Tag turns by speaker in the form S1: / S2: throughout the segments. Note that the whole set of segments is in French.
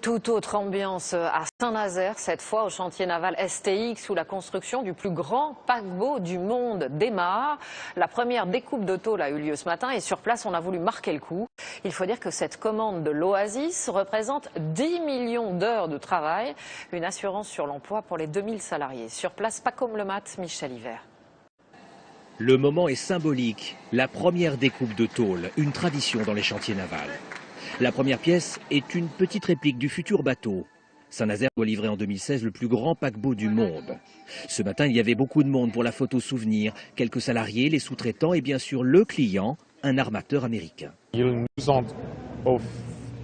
S1: Toute autre ambiance à Saint-Nazaire, cette fois au chantier naval STX où la construction du plus grand paquebot du monde démarre. La première découpe de tôle a eu lieu ce matin et sur place on a voulu marquer le coup. Il faut dire que cette commande de l'Oasis représente 10 millions d'heures de travail, une assurance sur l'emploi pour les 2000 salariés. Sur place, pas comme le mat, Michel Hiver.
S2: Le moment est symbolique, la première découpe de tôle, une tradition dans les chantiers navals. La première pièce est une petite réplique du futur bateau. Saint-Nazaire doit livrer en 2016 le plus grand paquebot du monde. Ce matin, il y avait beaucoup de monde pour la photo souvenir. Quelques salariés, les sous-traitants et bien sûr le client, un armateur américain.
S3: Ils nous ont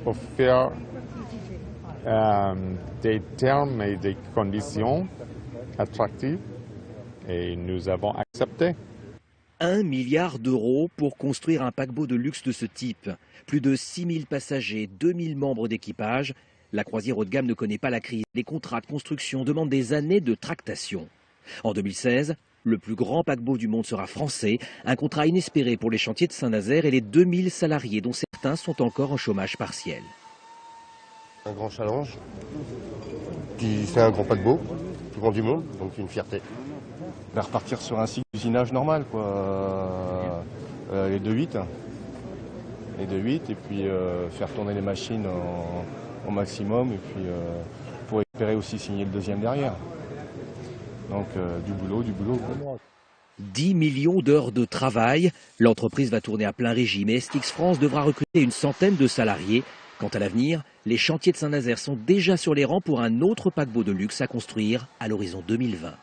S3: offert des termes et des conditions attractives et nous avons accepté.
S2: 1 milliard d'euros pour construire un paquebot de luxe de ce type. Plus de 6000 passagers, 2000 membres d'équipage. La croisière haut de gamme ne connaît pas la crise. Les contrats de construction demandent des années de tractation. En 2016, le plus grand paquebot du monde sera français. Un contrat inespéré pour les chantiers de Saint-Nazaire et les 2000 salariés dont certains sont encore en chômage partiel.
S4: Un grand challenge. Puis c'est un grand paquebot, le plus grand du monde, donc une fierté.
S5: Repartir sur un cycle d'usinage normal, quoi. Les 2-8. Les 2-8 et puis faire tourner les machines au maximum et puis pour espérer aussi signer le deuxième derrière. Donc du boulot.
S2: 10 millions d'heures de travail. L'entreprise va tourner à plein régime et STX France devra recruter une centaine de salariés. Quant à l'avenir, les chantiers de Saint-Nazaire sont déjà sur les rangs pour un autre paquebot de luxe à construire à l'horizon 2020.